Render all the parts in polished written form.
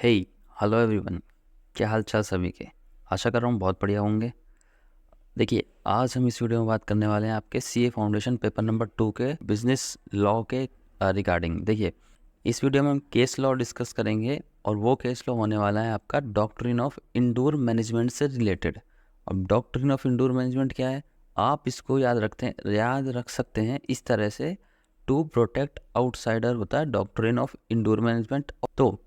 हे hello everyone. क्या हाल चाल सभी के। आशा कर रहा हूँ बहुत बढ़िया होंगे। देखिए, आज हम इस वीडियो में बात करने वाले हैं आपके सीए फाउंडेशन पेपर नंबर 2 के बिजनेस लॉ के रिगार्डिंग। देखिए, इस वीडियो में हम केस लॉ डिस्कस करेंगे और वो केस लॉ होने वाला है आपका डॉक्ट्रिन ऑफ इंडोर मैनेजमेंट से रिलेटेड। अब डॉक्ट्रिन ऑफ इंडोर मैनेजमेंट क्या है, आप इसको याद रख सकते हैं इस तरह से। टू प्रोटेक्ट आउटसाइडर होता है डॉक्ट्रिन ऑफ इंडोर मैनेजमेंट। तो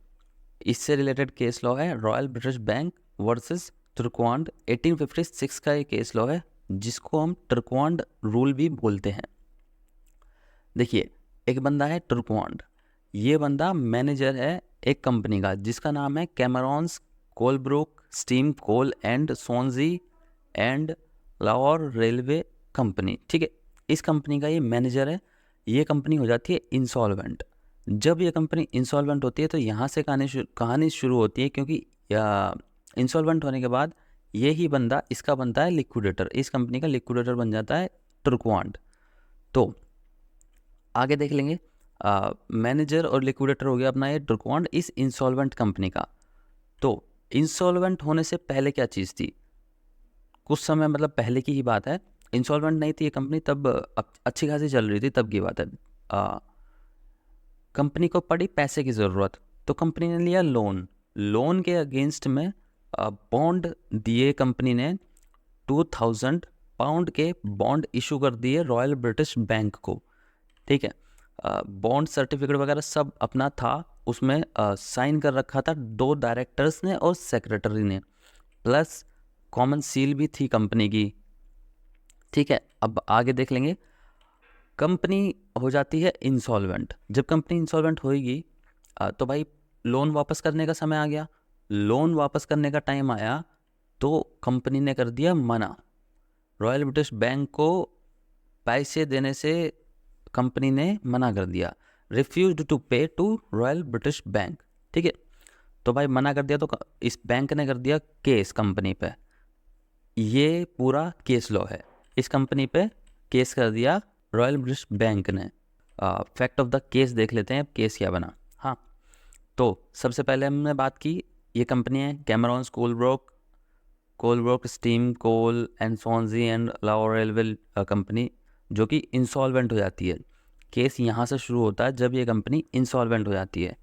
इससे रिलेटेड केस लॉ है रॉयल ब्रिटिश बैंक वर्सेस तुर्कवांड। 1856 का ये केस लॉ है जिसको हम तुर्कवांड रूल भी बोलते हैं। देखिए, एक बंदा है तुर्कवांड। ये बंदा मैनेजर है एक कंपनी का जिसका नाम है Camerons Coalbrook Steam Coal and Swansea and Lougher Railway Company. ठीक है, इस कंपनी का ये मैनेजर है। ये कंपनी हो जाती है इंसॉल्वेंट। जब ये कंपनी इंसॉल्वेंट होती है तो यहाँ से कहानी शुरू होती है, क्योंकि इंसॉल्वेंट होने के बाद यही बंदा इसका बनता है लिक्विडेटर। इस कंपनी का लिक्विडेटर बन जाता है तुर्कवांड। तो आगे देख लेंगे। मैनेजर और लिक्विडेटर हो गया अपना ये तुर्कवांड इस इंसॉल्वेंट कंपनी का। तो इंसॉल्वेंट होने से पहले क्या चीज़ थी, कुछ समय मतलब पहले की ही बात है। इंसॉल्वेंट नहीं थी ये कंपनी तब, अच्छी खासी चल रही थी तब की बात है। कंपनी को पड़ी पैसे की ज़रूरत, तो कंपनी ने लिया लोन। लोन के अगेंस्ट में बॉन्ड दिए कंपनी ने। 2000 पाउंड के बॉन्ड इशू कर दिए रॉयल ब्रिटिश बैंक को। ठीक है, बॉन्ड सर्टिफिकेट वगैरह सब अपना था, उसमें साइन कर रखा था 2 डायरेक्टर्स ने और सेक्रेटरी ने, प्लस कॉमन सील भी थी कंपनी की। ठीक है, अब आगे देख लेंगे। कंपनी हो जाती है इंसॉल्वेंट। जब कंपनी इंसॉल्वेंट होएगी तो भाई लोन वापस करने का समय आ गया। लोन वापस करने का टाइम आया तो कंपनी ने कर दिया मना। रॉयल ब्रिटिश बैंक को पैसे देने से कंपनी ने मना कर दिया, रिफ्यूज्ड टू पे टू रॉयल ब्रिटिश बैंक। ठीक है, तो भाई मना कर दिया तो इस बैंक ने कर दिया केस कंपनी पे। ये पूरा केस लॉ है। इस कंपनी पे केस कर दिया रॉयल ब्रिटिश बैंक ने। फैक्ट ऑफ द केस देख लेते हैं अब केस क्या बना। हाँ, तो सबसे पहले हमने बात की, ये कंपनी है Camerons Coalbrook Steam Coal and Swansea and Lougher Railway Company, जो कि इंसॉल्वेंट हो जाती है। केस यहाँ से शुरू होता है जब ये कंपनी इंसॉल्वेंट हो जाती है।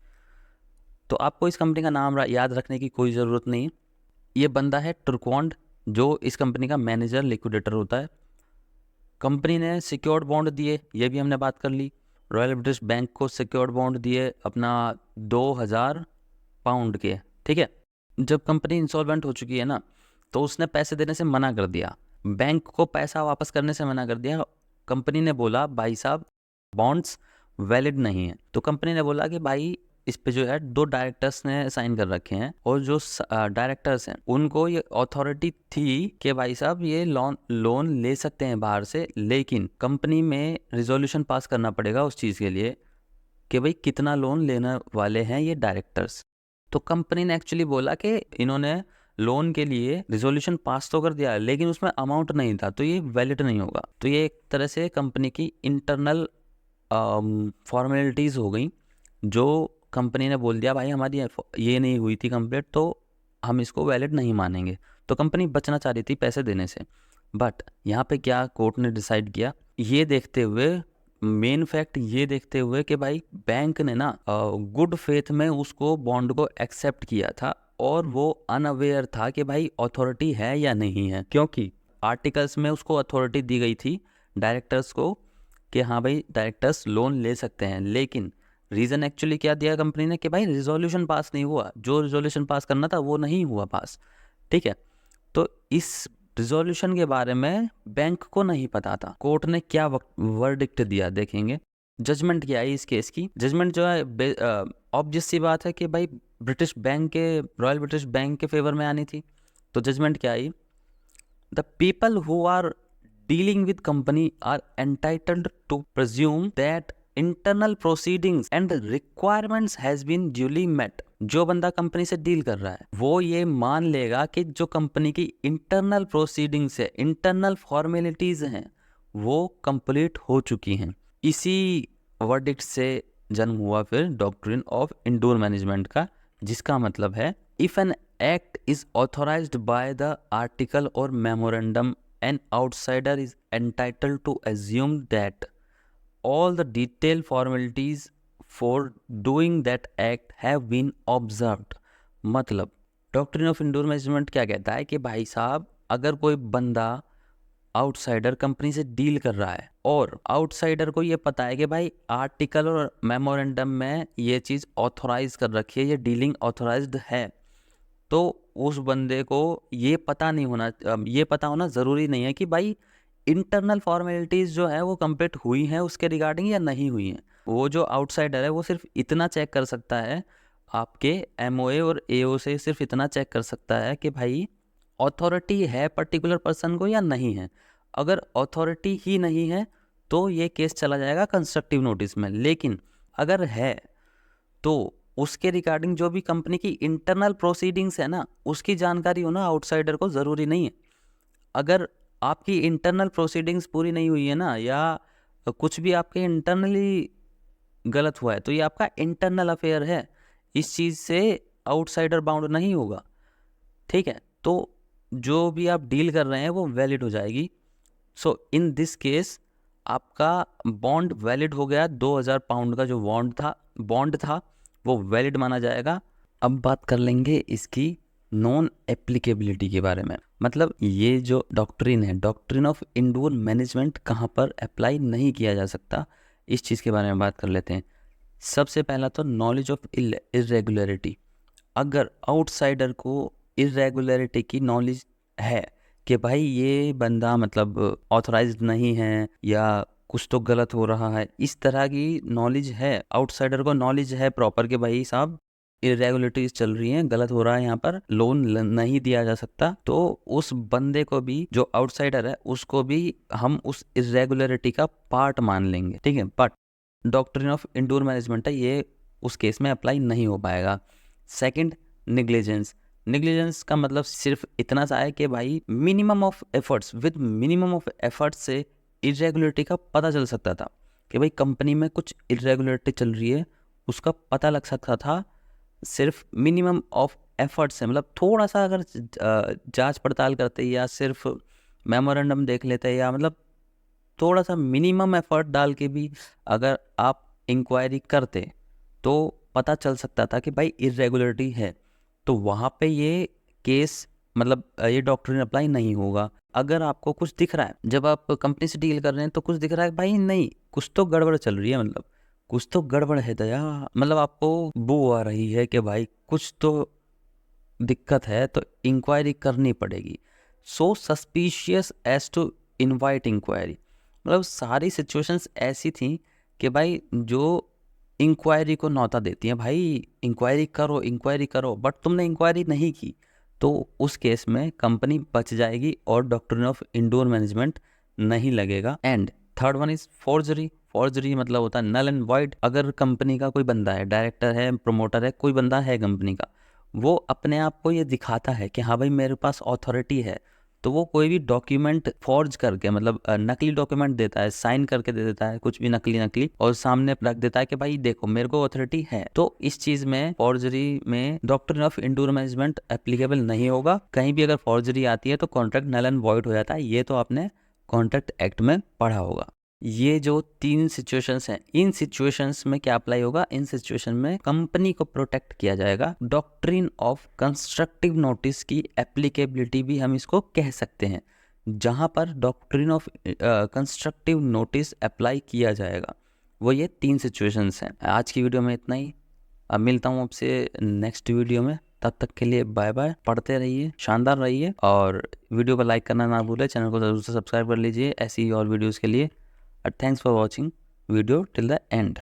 तो आपको इस कंपनी का नाम याद रखने की कोई ज़रूरत नहीं है। ये बंदा है तुर्कवांड जो इस कंपनी का मैनेजर लिक्विडेटर होता है। कंपनी ने सिक्योर्ड बॉन्ड दिए, ये भी हमने बात कर ली। रॉयल ब्रिटिश बैंक को सिक्योर्ड बॉन्ड दिए अपना 2000 पाउंड के। ठीक है, जब कंपनी इंसॉल्वेंट हो चुकी है ना, तो उसने पैसे देने से मना कर दिया, बैंक को पैसा वापस करने से मना कर दिया। कंपनी ने बोला भाई साहब बॉन्ड्स वैलिड नहीं है। तो कंपनी ने बोला कि भाई इस पे जो है 2 डायरेक्टर्स ने साइन कर रखे हैं और जो डायरेक्टर्स हैं उनको ये अथॉरिटी थी कि भाई साहब ये लोन ले सकते हैं बाहर से, लेकिन कंपनी में रिजोल्यूशन पास करना पड़ेगा उस चीज़ के लिए कि भाई कितना लोन लेने वाले हैं ये डायरेक्टर्स। तो कंपनी ने एक्चुअली बोला कि इन्होंने लोन के लिए रिजोल्यूशन पास तो कर दिया लेकिन उसमें अमाउंट नहीं था, तो ये वैलिड नहीं होगा। तो ये एक तरह से कंपनी की इंटरनल फॉर्मेलिटीज़ हो गई, जो कंपनी ने बोल दिया भाई हमारी ये नहीं हुई थी कंप्लीट तो हम इसको वैलिड नहीं मानेंगे। तो कंपनी बचना चाह रही थी पैसे देने से। बट यहाँ पे क्या कोर्ट ने डिसाइड किया, ये देखते हुए, मेन फैक्ट ये देखते हुए कि भाई बैंक ने ना गुड फेथ में उसको बॉन्ड को एक्सेप्ट किया था और वो अनअवेयर था कि भाई अथॉरिटी है या नहीं है, क्योंकि आर्टिकल्स में उसको अथॉरिटी दी गई थी डायरेक्टर्स को कि हाँ भाई डायरेक्टर्स लोन ले सकते हैं। लेकिन रीज़न एक्चुअली क्या दिया कंपनी ने कि भाई रिजोल्यूशन पास नहीं हुआ, जो रिजोल्यूशन पास करना था वो नहीं हुआ पास। ठीक है, तो इस रिजोल्यूशन के बारे में बैंक को नहीं पता था। कोर्ट ने क्या वर्डिक्ट दिया देखेंगे। जजमेंट क्या आई इस केस की। जजमेंट जो है ऑब्वियस सी बात है कि भाई ब्रिटिश बैंक के, रॉयल ब्रिटिश बैंक के फेवर में आनी थी। तो जजमेंट क्या आई, the people who are dealing with company are entitled to presume that internal proceedings and requirements has been duly met। जो बंदा कंपनी से डील कर रहा है वो ये मान लेगा कि जो कंपनी की इंटरनल प्रोसीडिंग्स है, इंटरनल फॉर्मेलिटीज हैं, वो कंप्लीट हो चुकी हैं। इसी वर्डिक्ट से जन्म हुआ फिर डॉक्ट्रिन ऑफ इंडोर मैनेजमेंट का जिसका मतलब है if an act is authorised by the article और memorandum an outsider is entitled to assume that all the detailed formalities for doing that act have been observed। मतलब doctrine of indoor management क्या कहता है कि भाई साहब, अगर कोई बंदा आउटसाइडर कंपनी से डील कर रहा है और आउटसाइडर को ये पता है कि भाई आर्टिकल और मेमोरेंडम में ये चीज़ ऑथोराइज कर रखी है, ये डीलिंग ऑथोराइज्ड है, तो उस बंदे को ये पता नहीं होना, ये पता होना ज़रूरी नहीं है कि भाई इंटरनल फॉर्मेलिटीज़ जो है वो कंप्लीट हुई हैं उसके रिगार्डिंग या नहीं हुई हैं। वो जो आउटसाइडर है वो सिर्फ इतना चेक कर सकता है, आपके एमओए और एओ से सिर्फ इतना चेक कर सकता है कि भाई अथॉरिटी है पर्टिकुलर पर्सन को या नहीं है। अगर अथॉरिटी ही नहीं है तो ये केस चला जाएगा कंस्ट्रक्टिव नोटिस में, लेकिन अगर है तो उसके रिगार्डिंग जो भी कंपनी की इंटरनल प्रोसीडिंग्स है ना, उसकी जानकारी होना आउटसाइडर को ज़रूरी नहीं है। अगर आपकी इंटरनल प्रोसीडिंग्स पूरी नहीं हुई है ना, या कुछ भी आपके इंटरनली गलत हुआ है, तो ये आपका इंटरनल अफेयर है, इस चीज़ से आउटसाइडर बाउंड नहीं होगा। ठीक है, तो जो भी आप डील कर रहे हैं वो वैलिड हो जाएगी। सो इन दिस केस आपका बॉन्ड वैलिड हो गया, 2000 पाउंड का जो बॉन्ड था वो वैलिड माना जाएगा। अब बात कर लेंगे इसकी नॉन एप्लीकेबिलिटी के बारे में। मतलब ये जो डॉक्ट्रिन है, डॉक्ट्रिन ऑफ इंडोर मैनेजमेंट, कहाँ पर अप्लाई नहीं किया जा सकता, इस चीज़ के बारे में बात कर लेते हैं। सबसे पहला तो नॉलेज ऑफ इरेगुलरिटी। अगर आउटसाइडर को इरेगुलरिटी की नॉलेज है कि भाई ये बंदा मतलब ऑथराइज्ड नहीं है या कुछ तो गलत हो रहा है, इस तरह की नॉलेज है, आउटसाइडर को नॉलेज है प्रॉपर कि भाई साहब इरेगुलरिटीज चल रही हैं, गलत हो रहा है, यहाँ पर लोन नहीं दिया जा सकता, तो उस बंदे को भी, जो आउटसाइडर है, उसको भी हम उस इरेगुलरिटी का पार्ट मान लेंगे। ठीक है, but doctrine of indoor management है, ये उस केस में अप्लाई नहीं हो पाएगा। Second, negligence. नेग्लिजेंस का मतलब सिर्फ इतना सा है कि भाई minimum of efforts, with minimum of efforts से इरेगुलरिटी का पता चल सकता था कि भाई कंपनी में कुछ इरेगुलरिटी चल रही है, उसका पता लग सकता था सिर्फ मिनिमम ऑफ एफर्ट से। मतलब थोड़ा सा अगर जांच पड़ताल करते या सिर्फ मेमोरेंडम देख लेते या मतलब थोड़ा सा मिनिमम एफर्ट डाल के भी अगर आप इंक्वायरी करते तो पता चल सकता था कि भाई इरेगुलरिटी है, तो वहाँ पे ये केस मतलब ये डॉक्ट्रिन अप्लाई नहीं होगा। अगर आपको कुछ दिख रहा है, जब आप कंपनी से डील कर रहे हैं तो कुछ दिख रहा है भाई नहीं कुछ तो गड़बड़ चल रही है, मतलब कुछ तो गड़बड़ है दया, मतलब आपको बू आ रही है कि भाई कुछ तो दिक्कत है, तो इंक्वायरी करनी पड़ेगी। So suspicious as to invite inquiry. मतलब सारी सिचुएशंस ऐसी थी कि भाई जो इंक्वायरी को न्योता देती हैं, भाई इंक्वायरी करो, बट तुमने इंक्वायरी नहीं की, तो उस केस में कंपनी बच जाएगी और डॉक्ट्रिन ऑफ इंडोर मैनेजमेंट नहीं लगेगा। And third one is forgery. Forgery मतलब होता है नल एंड वॉइड। अगर कंपनी का कोई बंदा है, डायरेक्टर है, प्रमोटर है, कोई बंदा है कंपनी का, वो अपने आप को ये दिखाता है कि हाँ भाई मेरे पास अथॉरिटी है, तो वो कोई भी डॉक्यूमेंट फॉर्ज करके मतलब नकली डॉक्यूमेंट देता है, साइन करके दे देता है, कुछ भी नकली और सामने रख देता है कि भाई देखो मेरे को अथॉरिटी है। तो इस चीज में, फॉर्जरी में, doctrine of indoor management applicable नहीं होगा। कहीं भी अगर फॉर्जरी आती है तो कॉन्ट्रैक्ट नल एंड वॉइड हो जाता है। ये तो आपने कॉन्ट्रैक्ट एक्ट में पढ़ा होगा। ये जो 3 सिचुएशंस हैं, इन सिचुएशंस में क्या अप्लाई होगा? इन सिचुएशन में कंपनी को प्रोटेक्ट किया जाएगा। डॉक्ट्रिन ऑफ कंस्ट्रक्टिव नोटिस की एप्लीकेबिलिटी भी हम इसको कह सकते हैं, जहां पर doctrine of constructive notice apply किया जाएगा, वो ये 3 सिचुएशंस हैं। आज की वीडियो में इतना ही। अब मिलता हूँ आपसे नेक्स्ट वीडियो में, तब तक के लिए बाय बाय। पढ़ते रहिए, शानदार रहिए, और वीडियो को लाइक करना ना भूलें, चैनल को जरूर से सब्सक्राइब कर लीजिए ऐसी और वीडियोज़ के लिए। Thanks for watching video till the end.